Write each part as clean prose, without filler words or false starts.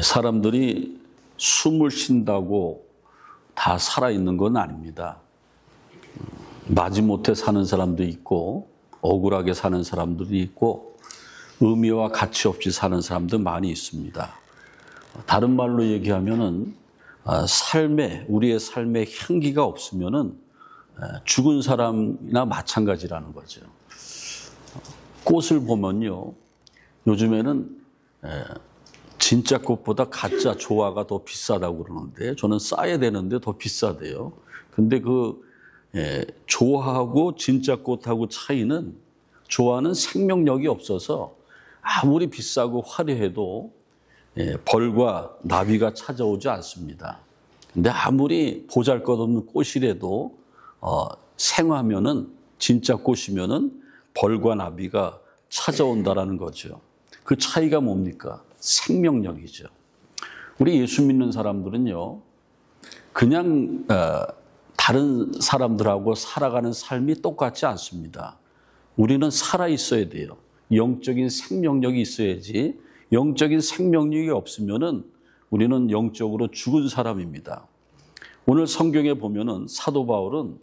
사람들이 숨을 쉰다고 다 살아있는 건 아닙니다. 마지못해 사는 사람도 있고 억울하게 사는 사람들이 있고 의미와 가치 없이 사는 사람도 많이 있습니다. 다른 말로 얘기하면은 우리의 삶에 향기가 없으면은 죽은 사람이나 마찬가지라는 거죠. 꽃을 보면요, 요즘에는 진짜 꽃보다 가짜 조화가 더 비싸다고 그러는데 저는 싸야 되는데 더 비싸대요. 근데 조화하고 진짜 꽃하고 차이는, 조화는 생명력이 없어서 아무리 비싸고 화려해도 벌과 나비가 찾아오지 않습니다. 근데 아무리 보잘것없는 꽃이라도 생하면은, 진짜 꽃이면은 벌과 나비가 찾아온다라는 거죠. 그 차이가 뭡니까? 생명력이죠. 우리 예수 믿는 사람들은요, 그냥 다른 사람들하고 살아가는 삶이 똑같지 않습니다. 우리는 살아 있어야 돼요. 영적인 생명력이 있어야지. 영적인 생명력이 없으면은 우리는 영적으로 죽은 사람입니다. 오늘 성경에 보면은 사도 바울은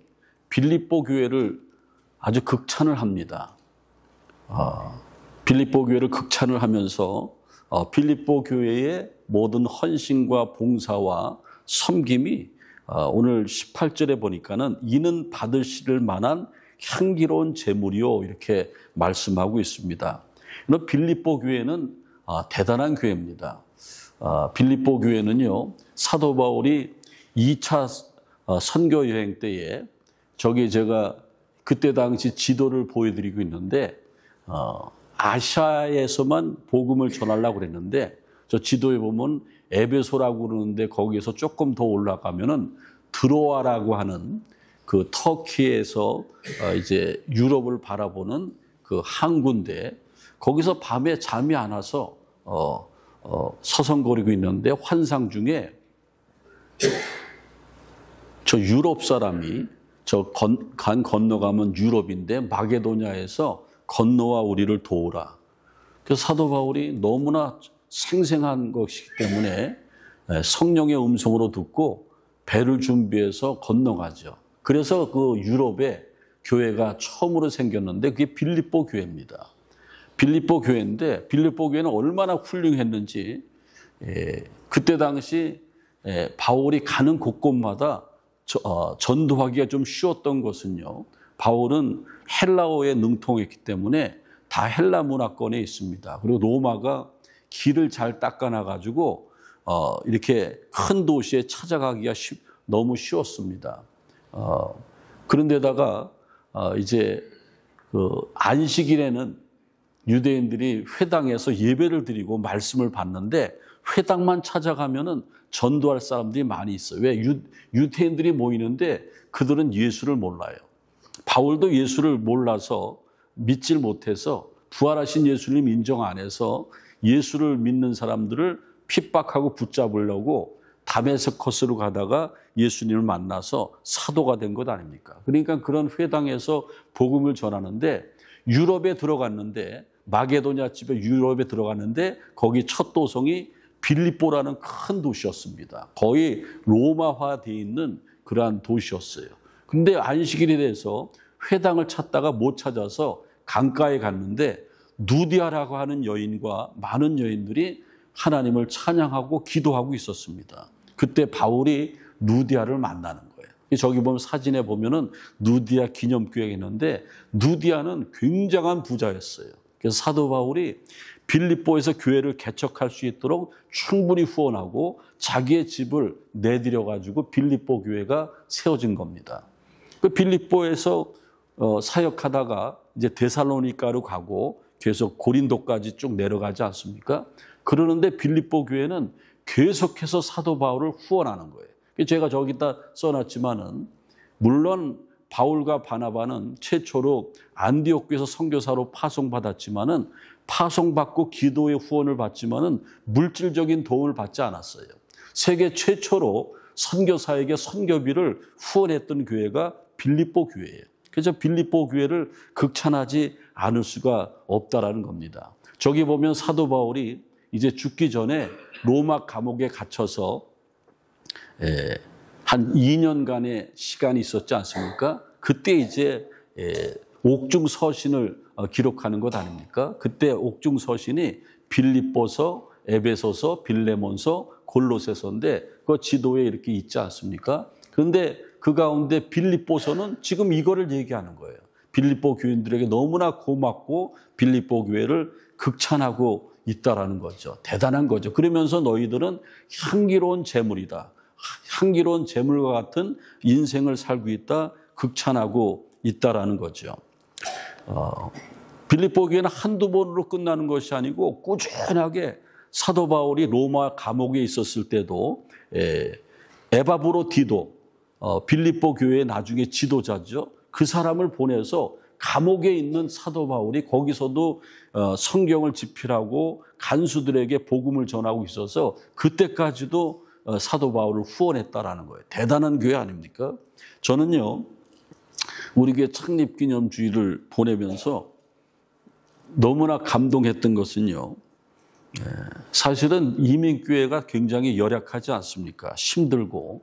빌립보 교회를 아주 극찬을 합니다. 빌립보 교회를 극찬을 하면서 빌립보 교회의 모든 헌신과 봉사와 섬김이 오늘 18절에 보니까는 이는 받으실 만한 향기로운 제물이요, 이렇게 말씀하고 있습니다. 빌립보 교회는 대단한 교회입니다. 빌립보 교회는요, 사도 바울이 2차 선교 여행 때에, 저기 제가 그때 당시 지도를 보여드리고 있는데 아시아에서만 복음을 전하려고 그랬는데, 저 지도에 보면 에베소라고 그러는데 거기에서 조금 더 올라가면은 드로아라고 하는 그 터키에서 이제 유럽을 바라보는 그 항구인데, 거기서 밤에 잠이 안 와서 서성거리고 있는데 환상 중에 저 유럽 사람이 강 건너가면 유럽인데 마게도냐에서 건너와 우리를 도우라. 그래서 사도 바울이 너무나 생생한 것이기 때문에 성령의 음성으로 듣고 배를 준비해서 건너가죠. 그래서 그 유럽에 교회가 처음으로 생겼는데 그게 빌립보 교회입니다. 빌립보 교회인데, 빌립보 교회는 얼마나 훌륭했는지, 그때 당시 바울이 가는 곳곳마다 전도하기가 좀 쉬웠던 것은요, 바울은 헬라어에 능통했기 때문에 다 헬라 문화권에 있습니다. 그리고 로마가 길을 잘 닦아놔가지고 이렇게 큰 도시에 찾아가기가 너무 쉬웠습니다. 그런데다가 이제 그 안식일에는 유대인들이 회당에서 예배를 드리고 말씀을 받는데, 회당만 찾아가면은 전도할 사람들이 많이 있어요. 왜? 유대인들이 모이는데 그들은 예수를 몰라요. 바울도 예수를 몰라서 믿질 못해서 부활하신 예수님 인정 안 해서 예수를 믿는 사람들을 핍박하고 붙잡으려고 다메섹커스로 가다가 예수님을 만나서 사도가 된 것 아닙니까? 그러니까 그런 회당에서 복음을 전하는데, 유럽에 들어갔는데, 마게도냐 집에 유럽에 들어갔는데 거기 첫 도성이 빌립보라는 큰 도시였습니다. 거의 로마화되어 있는 그러한 도시였어요. 근데 안식일에 대해서 회당을 찾다가 못 찾아서 강가에 갔는데 누디아라고 하는 여인과 많은 여인들이 하나님을 찬양하고 기도하고 있었습니다. 그때 바울이 누디아를 만나는 거예요. 저기 보면 사진에 보면은 누디아 기념교회가 있는데, 누디아는 굉장한 부자였어요. 그래서 사도 바울이 빌립보에서 교회를 개척할 수 있도록 충분히 후원하고 자기의 집을 내드려가지고 빌립보 교회가 세워진 겁니다. 그 빌립보에서 사역하다가 이제 데살로니가로 가고 계속 고린도까지 쭉 내려가지 않습니까? 그러는데 빌립보 교회는 계속해서 사도 바울을 후원하는 거예요. 제가 저기다 써놨지만은, 물론 바울과 바나바는 최초로 안디옥교에서 선교사로 파송받았지만은, 파송받고 기도의 후원을 받지만은 물질적인 도움을 받지 않았어요. 세계 최초로 선교사에게 선교비를 후원했던 교회가 빌립보 교회예요. 그래서 빌립보 교회를 극찬하지 않을 수가 없다라는 겁니다. 저기 보면 사도 바울이 이제 죽기 전에 로마 감옥에 갇혀서 한 2년간의 시간이 있었지 않습니까? 그때 이제 옥중서신을 기록하는 것 아닙니까? 그때 옥중서신이 빌립보서, 에베소서, 빌레몬서, 골로새서인데 그 지도에 이렇게 있지 않습니까? 그런데 그 가운데 빌립보서는 지금 이거를 얘기하는 거예요. 빌립보 교인들에게 너무나 고맙고 빌립보 교회를 극찬하고 있다라는 거죠. 대단한 거죠. 그러면서 너희들은 향기로운 재물이다. 향기로운 재물과 같은 인생을 살고 있다. 극찬하고 있다라는 거죠. 빌립보 교회는 한두 번으로 끝나는 것이 아니고 꾸준하게 사도 바울이 로마 감옥에 있었을 때도 에바브로디도 빌립보 교회의 나중에 지도자죠. 그 사람을 보내서 감옥에 있는 사도 바울이 거기서도 성경을 집필하고 간수들에게 복음을 전하고 있어서 그때까지도 사도 바울을 후원했다라는 거예요. 대단한 교회 아닙니까? 저는요, 우리 교회 창립기념주의를 보내면서 너무나 감동했던 것은요, 사실은 이민교회가 굉장히 열악하지 않습니까? 힘들고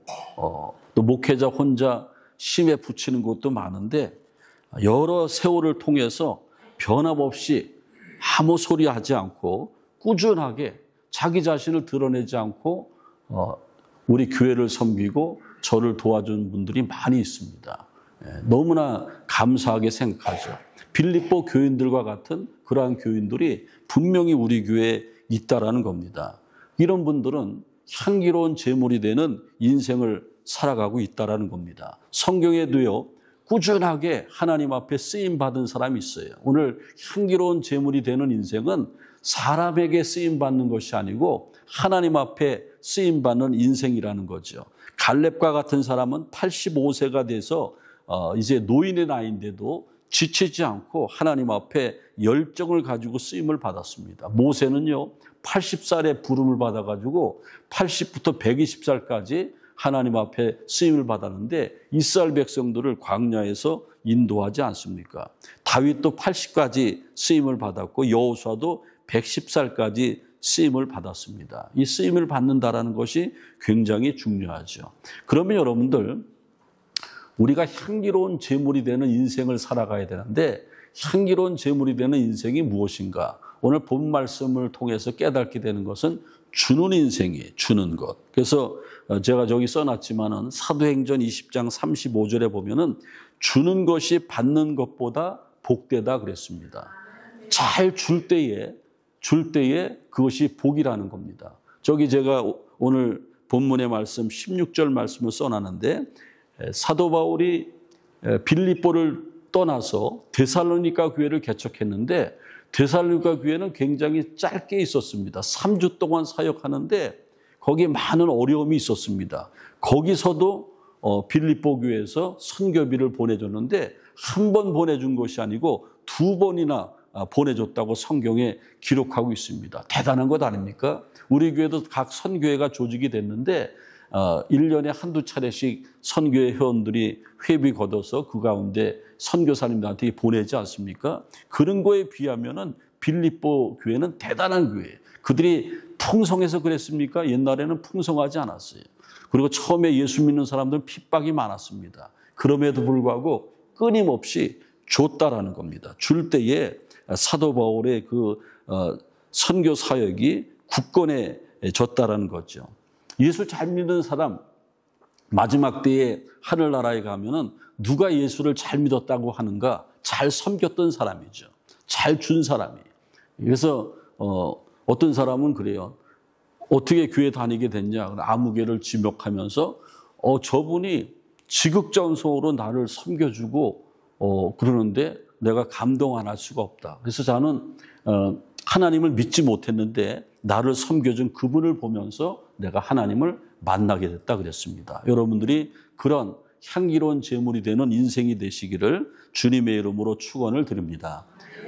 또 목회자 혼자 심에 붙이는 것도 많은데 여러 세월을 통해서 변함없이 아무 소리 하지 않고 꾸준하게 자기 자신을 드러내지 않고 우리 교회를 섬기고 저를 도와준 분들이 많이 있습니다. 너무나 감사하게 생각하죠. 빌립보 교인들과 같은 그러한 교인들이 분명히 우리 교회에 있다라는 겁니다. 이런 분들은 향기로운 제물이 되는 인생을 살아가고 있다라는 겁니다. 성경에도요, 꾸준하게 하나님 앞에 쓰임받은 사람이 있어요. 오늘 향기로운 제물이 되는 인생은 사람에게 쓰임받는 것이 아니고 하나님 앞에 쓰임받는 인생이라는 거죠. 갈렙과 같은 사람은 85세가 돼서 이제 노인의 나이인데도 지치지 않고 하나님 앞에 열정을 가지고 쓰임을 받았습니다. 모세는요, 80살에 부름을 받아가지고 80부터 120살까지 하나님 앞에 쓰임을 받았는데 이스라엘 백성들을 광야에서 인도하지 않습니까? 다윗도 80까지 쓰임을 받았고 여호수아도 110살까지 쓰임을 받았습니다. 이 쓰임을 받는다라는 것이 굉장히 중요하죠. 그러면 여러분들, 우리가 향기로운 제물이 되는 인생을 살아가야 되는데 향기로운 제물이 되는 인생이 무엇인가? 오늘 본 말씀을 통해서 깨닫게 되는 것은 주는 인생이에요. 주는 것. 그래서 제가 저기 써놨지만은 사도행전 20장 35절에 보면은 주는 것이 받는 것보다 복되다 그랬습니다. 잘 줄 때에 그것이 복이라는 겁니다. 저기 제가 오늘 본문의 말씀 16절 말씀을 써놨는데 사도 바울이 빌립보를 떠나서 데살로니가 교회를 개척했는데 데살로니가 교회는 굉장히 짧게 있었습니다. 3주 동안 사역하는데 거기에 많은 어려움이 있었습니다. 거기서도 빌립보 교회에서 선교비를 보내줬는데 한 번 보내준 것이 아니고 2번이나 보내줬다고 성경에 기록하고 있습니다. 대단한 것 아닙니까? 우리 교회도 각 선교회가 조직이 됐는데 1년에 한두 차례씩 선교회 회원들이 회비 걷어서 그 가운데 선교사님들한테 보내지 않습니까? 그런 거에 비하면은 빌립보 교회는 대단한 교회예요. 그들이 풍성해서 그랬습니까? 옛날에는 풍성하지 않았어요. 그리고 처음에 예수 믿는 사람들은 핍박이 많았습니다. 그럼에도 불구하고 끊임없이 줬다라는 겁니다. 줄 때에 사도 바울의 그 선교 사역이 굳건해졌다라는 거죠. 예수 잘 믿는 사람, 마지막 때에 하늘나라에 가면은 누가 예수를 잘 믿었다고 하는가? 잘 섬겼던 사람이죠. 잘 준 사람이에요. 그래서 어떤 사람은 그래요. 어떻게 교회 다니게 됐냐? 아무개를 지목하면서 저분이 지극정성으로 나를 섬겨주고 그러는데 내가 감동 안 할 수가 없다. 그래서 저는 하나님을 믿지 못했는데 나를 섬겨준 그분을 보면서 내가 하나님을 만나게 됐다 그랬습니다. 여러분들이 그런 향기로운 제물이 되는 인생이 되시기를 주님의 이름으로 축원을 드립니다.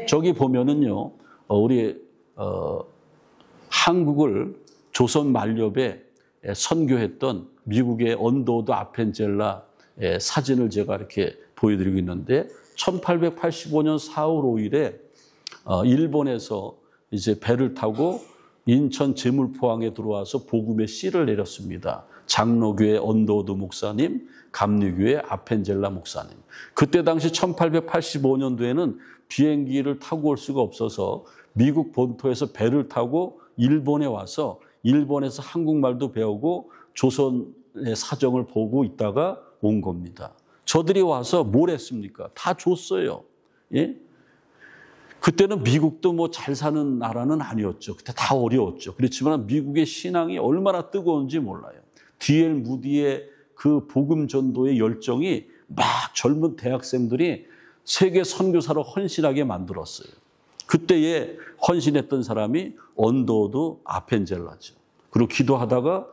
저기 보면은요, 우리 한국을 조선 만렵에 선교했던 미국의 언더우드 아펜젤라 사진을 제가 이렇게 보여드리고 있는데 1885년 4월 5일에 일본에서 이제 배를 타고 인천 제물포항에 들어와서 복음의 씨를 내렸습니다. 장로교회 언더우드 목사님, 감리교회 아펜젤라 목사님. 그때 당시 1885년도에는 비행기를 타고 올 수가 없어서 미국 본토에서 배를 타고 일본에 와서 일본에서 한국말도 배우고 조선의 사정을 보고 있다가 온 겁니다. 저들이 와서 뭘 했습니까? 다 줬어요. 예? 그때는 미국도 뭐 잘 사는 나라는 아니었죠. 그때 다 어려웠죠. 그렇지만 미국의 신앙이 얼마나 뜨거운지 몰라요. D.L. 무디의 그 복음 전도의 열정이 막 젊은 대학생들이 세계 선교사로 헌신하게 만들었어요. 그때에 헌신했던 사람이 언더우드 아펜젤라죠. 그리고 기도하다가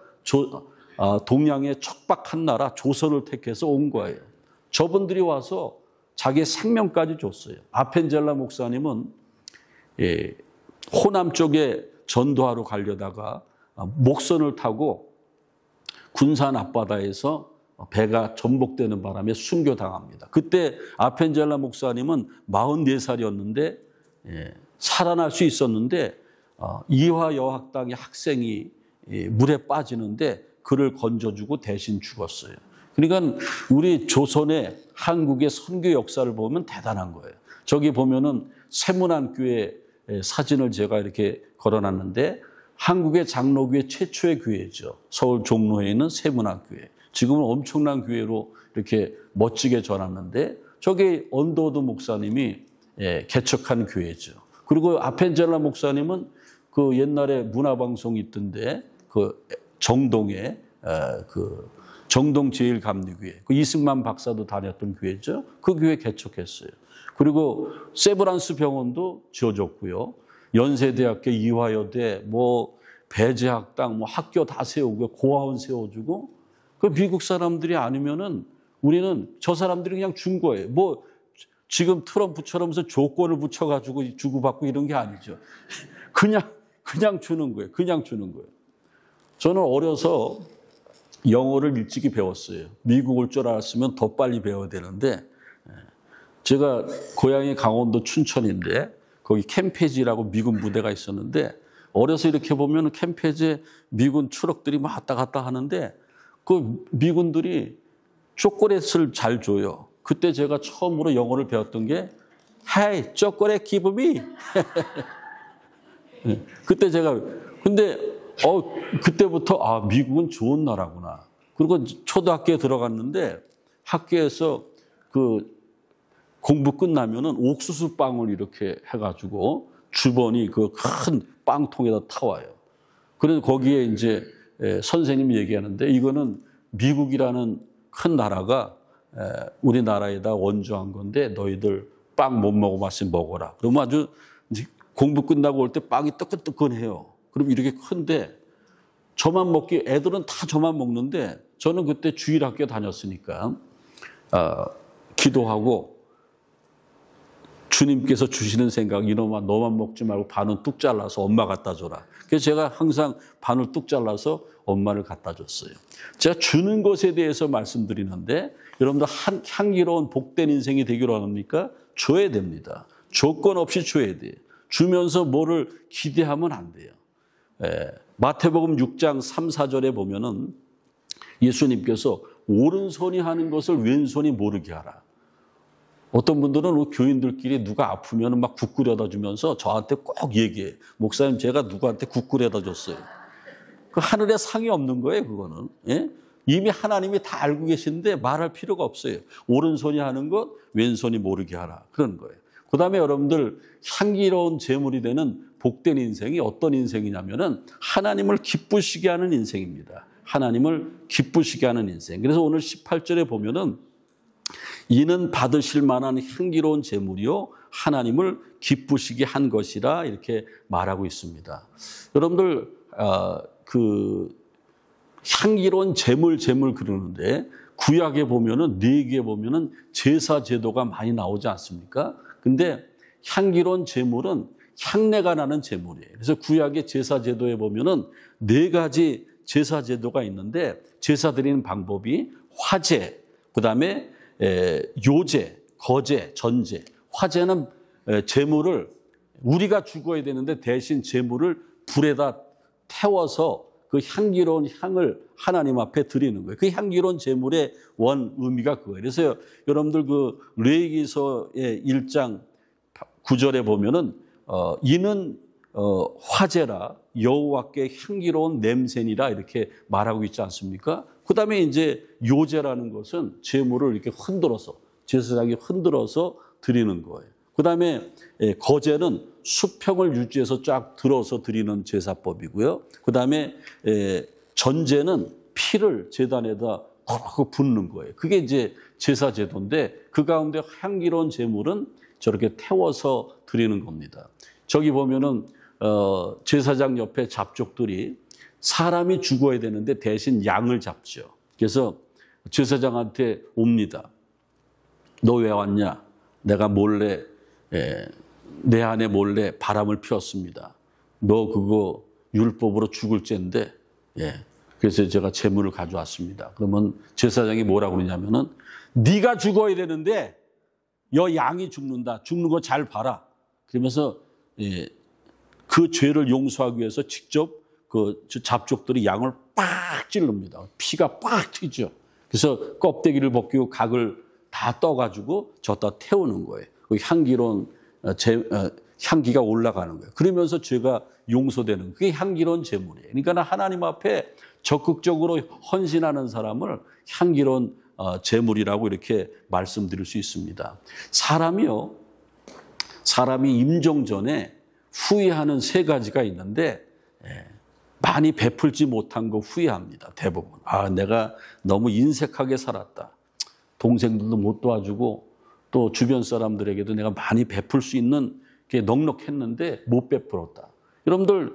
동양의 척박한 나라 조선을 택해서 온 거예요. 저분들이 와서 자기의 생명까지 줬어요. 아펜젤라 목사님은 호남 쪽에 전도하러 가려다가 목선을 타고 군산 앞바다에서 배가 전복되는 바람에 순교당합니다. 그때 아펜젤라 목사님은 44살이었는데 살아날 수 있었는데 이화여학당의 학생이 물에 빠지는데 그를 건져주고 대신 죽었어요. 그러니까 우리 조선의 한국의 선교 역사를 보면 대단한 거예요. 저기 보면은 세문안교회 사진을 제가 이렇게 걸어놨는데 한국의 장로교회 최초의 교회죠. 서울 종로에 있는 세문안교회. 지금은 엄청난 교회로 이렇게 멋지게 전놨는데 저게 언더우드 목사님이 개척한 교회죠. 그리고 아펜젤라 목사님은 그 옛날에 문화방송이 있던데 그 정동에 그 정동 제1감리교회, 그 이승만 박사도 다녔던 교회죠. 그 교회 개척했어요. 그리고 세브란스 병원도 지어줬고요. 연세대학교, 이화여대, 뭐 배재학당, 뭐 학교 다 세우고 고아원 세워주고 그 미국 사람들이 아니면은 우리는 저 사람들이 그냥 준 거예요. 뭐 지금 트럼프처럼 조건을 붙여가지고 주고받고 이런 게 아니죠. 그냥 주는 거예요. 그냥 주는 거예요. 저는 어려서 영어를 일찍이 배웠어요. 미국 올 줄 알았으면 더 빨리 배워야 되는데 제가 고향이 강원도 춘천인데 거기 캠페지라고 미군 부대가 있었는데 어려서 이렇게 보면 캠페지에 미군 트럭들이 막 왔다 갔다 하는데 그 미군들이 초콜릿을 잘 줘요. 그때 제가 처음으로 영어를 배웠던 게 Hey, chocolate give me. 그때 제가 근데 그때부터 미국은 좋은 나라구나. 그리고 초등학교에 들어갔는데 학교에서 그 공부 끝나면은 옥수수 빵을 이렇게 해가지고 주번이 그 큰 빵통에다 타와요. 그래서 거기에 이제 선생님이 얘기하는데 이거는 미국이라는 큰 나라가 우리나라에다 원조한 건데 너희들 빵 못 먹어봤으면 먹어라. 그러면 아주 이제 공부 끝나고 올 때 빵이 뜨끈뜨끈해요. 그럼 이렇게 큰데 저만 먹기 애들은 다 저만 먹는데 저는 그때 주일학교 다녔으니까 기도하고 주님께서 주시는 생각 이놈아 너만 먹지 말고 반은 뚝 잘라서 엄마 갖다 줘라. 그래서 제가 항상 반을 뚝 잘라서 엄마를 갖다 줬어요. 제가 주는 것에 대해서 말씀드리는데 여러분들 향기로운 복된 인생이 되기로 합니까? 줘야 됩니다. 조건 없이 줘야 돼요. 주면서 뭐를 기대하면 안 돼요. 마태복음 6장 3, 4절에 보면은 예수님께서 오른손이 하는 것을 왼손이 모르게 하라. 어떤 분들은 교인들끼리 누가 아프면 막 국 끓여다 주면서 저한테 꼭 얘기해. 목사님 제가 누구한테 국 끓여다 줬어요. 그 하늘에 상이 없는 거예요, 그거는. 예? 이미 하나님이 다 알고 계시는데 말할 필요가 없어요. 오른손이 하는 것, 왼손이 모르게 하라. 그런 거예요. 그 다음에 여러분들 향기로운 제물이 되는 복된 인생이 어떤 인생이냐면은 하나님을 기쁘시게 하는 인생입니다. 하나님을 기쁘시게 하는 인생. 그래서 오늘 18절에 보면은 이는 받으실 만한 향기로운 제물이요 하나님을 기쁘시게 한 것이라 이렇게 말하고 있습니다. 여러분들 그 향기로운 제물 그러는데 구약에 보면은 레위기에 보면은 제사 제도가 많이 나오지 않습니까? 근데 향기로운 제물은 향내가 나는 제물이에요. 그래서 구약의 제사 제도에 보면은 4가지 제사 제도가 있는데 제사 드리는 방법이 화제, 그다음에 요제, 거제, 전제. 화제는 제물을 우리가 죽어야 되는데 대신 제물을 불에다 태워서 그 향기로운 향을 하나님 앞에 드리는 거예요. 그 향기로운 제물의 원 의미가 그거예요. 그래서 여러분들 그 레위기서의 1장 9절에 보면은 이는 화제라 여호와께 향기로운 냄새니라 이렇게 말하고 있지 않습니까? 그다음에 이제 요제라는 것은 제물을 이렇게 흔들어서 제사장이 흔들어서 드리는 거예요. 그다음에 거제는 수평을 유지해서 쫙 들어서 드리는 제사법이고요. 그다음에 전제는 피를 제단에다 콕 붓는 거예요. 그게 이제 제사 제도인데 그 가운데 향기로운 제물은 저렇게 태워서 드리는 겁니다. 저기 보면은 제사장 옆에 잡족들이 사람이 죽어야 되는데 대신 양을 잡죠. 그래서 제사장한테 옵니다. 너 왜 왔냐? 내가 몰래 내 안에 몰래 바람을 피웠습니다. 너 그거 율법으로 죽을 죄인데, 그래서 제가 제물을 가져왔습니다. 그러면 제사장이 뭐라고 그러냐면은 네가 죽어야 되는데 여 양이 죽는다. 죽는 거 잘 봐라. 그러면서 그 죄를 용서하기 위해서 직접 그 잡족들이 양을 빡 찌릅니다. 피가 빡 튀죠. 그래서 껍데기를 벗기고 각을 다 떠가지고 저다 태우는 거예요. 그 향기로운 향기가 올라가는 거예요. 그러면서 죄가 용서되는 그게 향기로운 제물이에요. 그러니까 하나님 앞에 적극적으로 헌신하는 사람을 향기로운 제물이라고 이렇게 말씀드릴 수 있습니다. 사람이 임종 전에 후회하는 세 가지가 있는데 많이 베풀지 못한 거 후회합니다. 대부분. 내가 너무 인색하게 살았다. 동생들도 못 도와주고 또 주변 사람들에게도 내가 많이 베풀 수 있는 게 넉넉했는데 못 베풀었다. 여러분들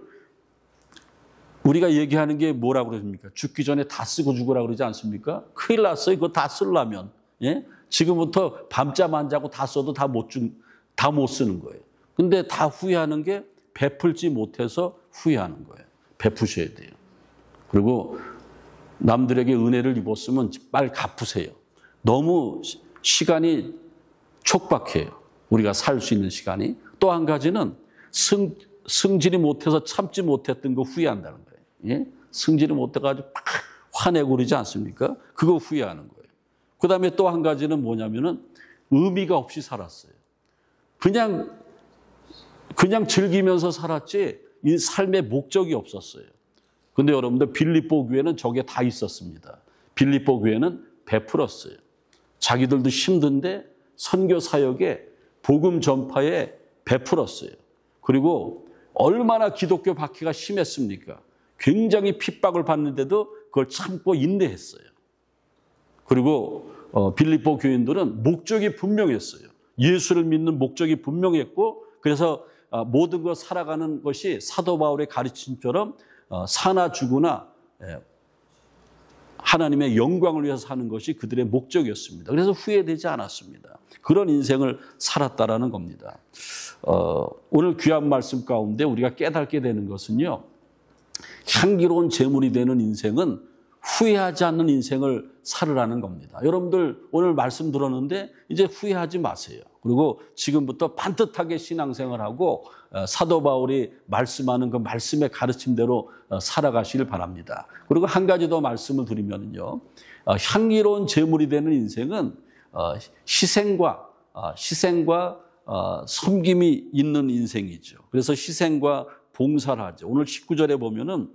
우리가 얘기하는 게 뭐라고 그러십니까? 죽기 전에 다 쓰고 죽으라고 그러지 않습니까? 큰일 났어요. 이거 다 쓰려면. 지금부터 밤잠 안 자고 다 써도 다 못 쓰는 거예요. 근데 다 후회하는 게 베풀지 못해서 후회하는 거예요. 베푸셔야 돼요. 그리고 남들에게 은혜를 입었으면 빨리 갚으세요. 너무 시간이 촉박해요. 우리가 살 수 있는 시간이. 또 한 가지는 승질이 못해서 참지 못했던 거 후회한다는 거예요. 승질이 못해가지고 막 화내고 그러지 않습니까? 그거 후회하는 거예요. 그 다음에 또 한 가지는 뭐냐면은 의미가 없이 살았어요. 그냥 즐기면서 살았지 이 삶의 목적이 없었어요. 그런데 여러분들 빌립보 교회는 저게 다 있었습니다. 빌립보 교회는 베풀었어요. 자기들도 힘든데 선교 사역에 복음 전파에 베풀었어요. 그리고 얼마나 기독교 박해가 심했습니까? 굉장히 핍박을 받는데도 그걸 참고 인내했어요. 그리고 빌립보 교인들은 목적이 분명했어요. 예수를 믿는 목적이 분명했고 그래서 모든 것 살아가는 것이 사도 바울의 가르침처럼 사나 죽으나 하나님의 영광을 위해서 사는 것이 그들의 목적이었습니다. 그래서 후회되지 않았습니다. 그런 인생을 살았다라는 겁니다. 오늘 귀한 말씀 가운데 우리가 깨닫게 되는 것은요. 향기로운 제물이 되는 인생은 후회하지 않는 인생을 살으라는 겁니다. 여러분들 오늘 말씀 들었는데 이제 후회하지 마세요. 그리고 지금부터 반듯하게 신앙생활하고 사도 바울이 말씀하는 그 말씀의 가르침대로 살아가시길 바랍니다. 그리고 한 가지 더 말씀을 드리면요, 향기로운 제물이 되는 인생은 희생과 섬김이 있는 인생이죠. 그래서 희생과 봉사를 하죠. 오늘 19절에 보면은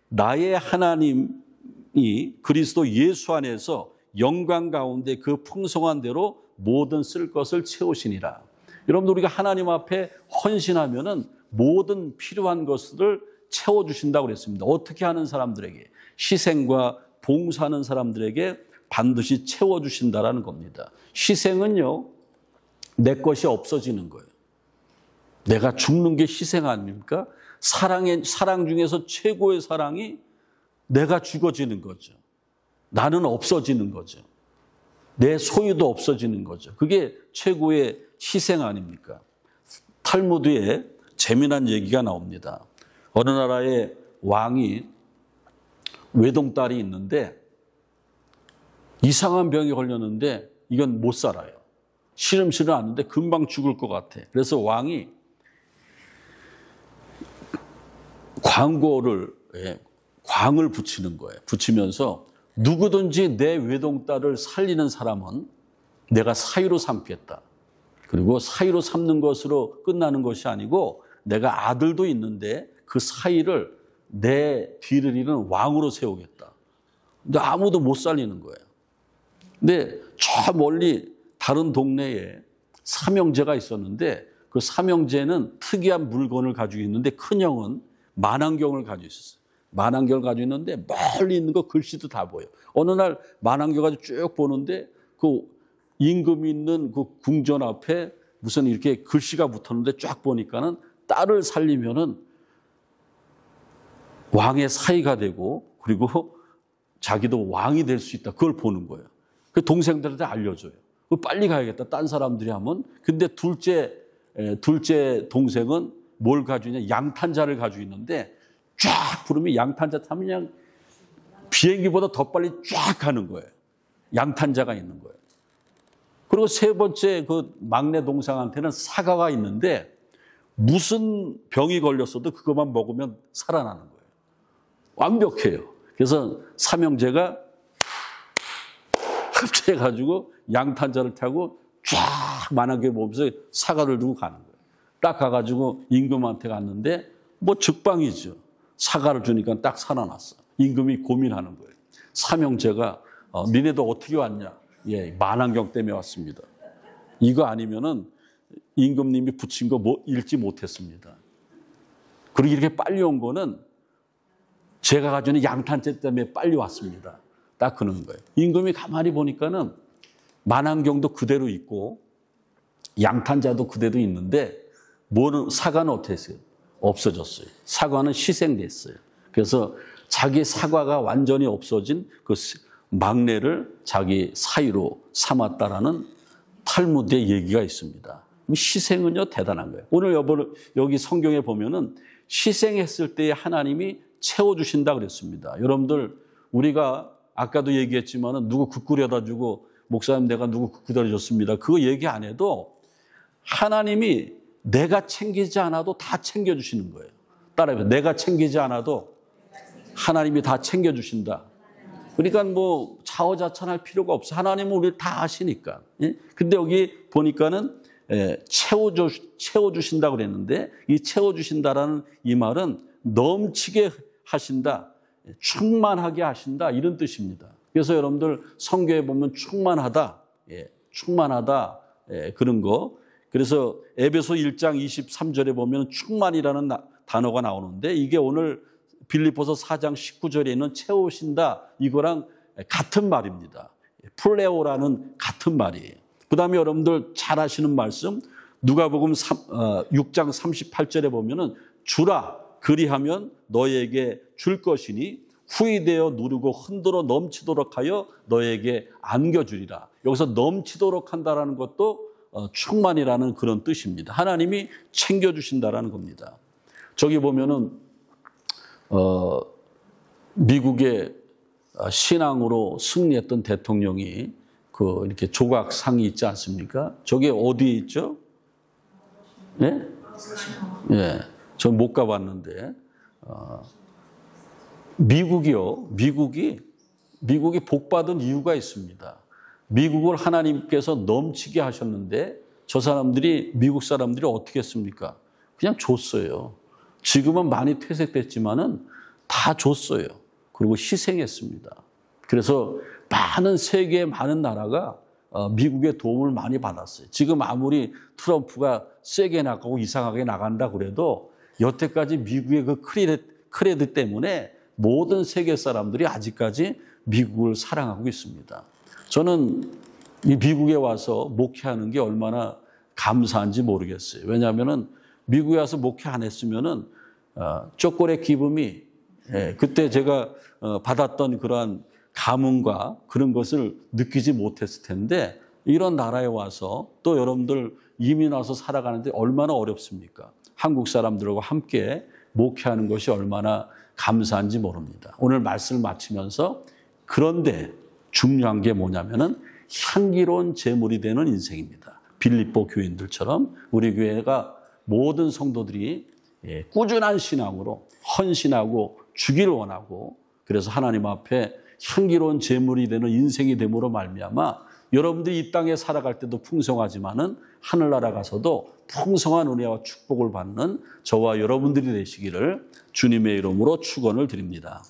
나의 하나님이 그리스도 예수 안에서 영광 가운데 그 풍성한 대로 모든 쓸 것을 채우시니라. 여러분들 우리가 하나님 앞에 헌신하면은 모든 필요한 것을 채워주신다고 그랬습니다. 어떻게 하는 사람들에게? 희생과 봉사하는 사람들에게 반드시 채워주신다라는 겁니다. 희생은요, 내 것이 없어지는 거예요. 내가 죽는 게 희생 아닙니까? 사랑 중에서 최고의 사랑이 내가 죽어지는 거죠. 나는 없어지는 거죠. 내 소유도 없어지는 거죠. 그게 최고의 희생 아닙니까? 탈무드에 재미난 얘기가 나옵니다. 어느 나라의 왕이 외동딸이 있는데 이상한 병에 걸렸는데 이건 못 살아요. 시름시름 하는데 금방 죽을 것 같아. 그래서 왕이 광고를 광을 붙이는 거예요. 붙이면서 누구든지 내 외동딸을 살리는 사람은 내가 사위로 삼겠다. 그리고 사위로 삼는 것으로 끝나는 것이 아니고 내가 아들도 있는데 그 사위를 내 뒤를 잇는 왕으로 세우겠다. 근데 아무도 못 살리는 거예요. 근데 저 멀리 다른 동네에 삼형제가 있었는데 그 삼형제는 특이한 물건을 가지고 있는데 큰형은 만안경을 가지고 있었어요. 만안경을 가지고 있는데 멀리 있는 거 글씨도 다 보여. 어느 날 만안경 가지고 쭉 보는데 그 임금 있는 그 궁전 앞에 무슨 이렇게 글씨가 붙었는데 쫙 보니까는 딸을 살리면은 왕의 사위가 되고 그리고 자기도 왕이 될 수 있다. 그걸 보는 거예요. 그 동생들한테 알려줘요. 빨리 가야겠다. 딴 사람들이 하면. 근데 둘째 동생은 뭘 가지고 있냐? 양탄자를 가지고 있는데 쫙 부르면 양탄자 타면 그냥 비행기보다 더 빨리 쫙 가는 거예요. 양탄자가 있는 거예요. 그리고 세 번째 그 막내 동생한테는 사과가 있는데 무슨 병이 걸렸어도 그것만 먹으면 살아나는 거예요. 완벽해요. 그래서 삼형제가 합체해가지고 양탄자를 타고 쫙 만하게 보면서 사과를 두고 가는 거예요. 딱 가가지고 임금한테 갔는데 뭐 즉방이죠. 사과를 주니까 딱 살아났어. 임금이 고민하는 거예요. 삼형제가 니네도 어떻게 왔냐? 예, 만안경 때문에 왔습니다. 이거 아니면은 임금님이 붙인 거 읽지 못했습니다. 그리고 이렇게 빨리 온 거는 제가 가지고 있는 양탄자 때문에 빨리 왔습니다. 딱 그러는 거예요. 임금이 가만히 보니까는 만안경도 그대로 있고 양탄자도 그대로 있는데 사과는 어떻게 했어요? 없어졌어요. 사과는 희생됐어요. 그래서 자기 사과가 완전히 없어진 그 막내를 자기 사위로 삼았다라는 탈무드의 얘기가 있습니다. 희생은요 대단한 거예요. 오늘 여기 성경에 보면은 희생했을 때 하나님이 채워주신다 그랬습니다. 여러분들 우리가 아까도 얘기했지만은 누구 국 끓여다 주고 목사님 내가 누구 국 끓여다 줬습니다. 그거 얘기 안 해도 하나님이 내가 챙기지 않아도 다 챙겨주시는 거예요. 따라해봐요. 내가 챙기지 않아도 하나님이 다 챙겨주신다. 그러니까 뭐 자화자찬할 필요가 없어. 하나님은 우리를 다 아시니까. 근데 여기 보니까는 채워주신다 그랬는데 이 채워주신다라는 이 말은 넘치게 하신다. 충만하게 하신다. 이런 뜻입니다. 그래서 여러분들 성경에 보면 충만하다. 충만하다. 그런 거. 그래서 에베소 1장 23절에 보면 충만이라는 단어가 나오는데 이게 오늘 빌립보서 4장 19절에 있는 채우신다 이거랑 같은 말입니다. 플레오라는 같은 말이에요. 그 다음에 여러분들 잘 아시는 말씀 누가복음 6장 38절에 보면은 주라 그리하면 너에게 줄 것이니 후이되어 누르고 흔들어 넘치도록 하여 너에게 안겨주리라. 여기서 넘치도록 한다라는 것도 충만이라는 그런 뜻입니다. 하나님이 챙겨주신다라는 겁니다. 저기 보면은 미국의 신앙으로 승리했던 대통령이 이렇게 조각상이 있지 않습니까? 저게 어디에 있죠? 예? 예. 전 못 가봤는데. 미국이 복받은 이유가 있습니다. 미국을 하나님께서 넘치게 하셨는데 저 사람들이, 미국 사람들이 어떻게 했습니까? 그냥 줬어요. 지금은 많이 퇴색됐지만은 다 줬어요. 그리고 희생했습니다. 그래서 세계의 많은 나라가 미국의 도움을 많이 받았어요. 지금 아무리 트럼프가 세게 나가고 이상하게 나간다 그래도 여태까지 미국의 그 크레딧 때문에 모든 세계 사람들이 아직까지 미국을 사랑하고 있습니다. 저는 이 미국에 와서 목회하는 게 얼마나 감사한지 모르겠어요. 왜냐하면은 미국에 와서 목회 안 했으면은 초콜릿 기쁨이 그때 제가 받았던 그러한 감흥과 그런 것을 느끼지 못했을 텐데 이런 나라에 와서 또 여러분들 이민 와서 살아가는데 얼마나 어렵습니까? 한국 사람들하고 함께 목회하는 것이 얼마나 감사한지 모릅니다. 오늘 말씀을 마치면서 그런데 중요한 게 뭐냐면은 향기로운 제물이 되는 인생입니다. 빌립보 교인들처럼 우리 교회가 모든 성도들이 꾸준한 신앙으로 헌신하고 주기를 원하고 그래서 하나님 앞에 향기로운 제물이 되는 인생이 됨으로 말미암아 여러분들이 이 땅에 살아갈 때도 풍성하지만은 하늘나라 가서도 풍성한 은혜와 축복을 받는 저와 여러분들이 되시기를 주님의 이름으로 축원을 드립니다.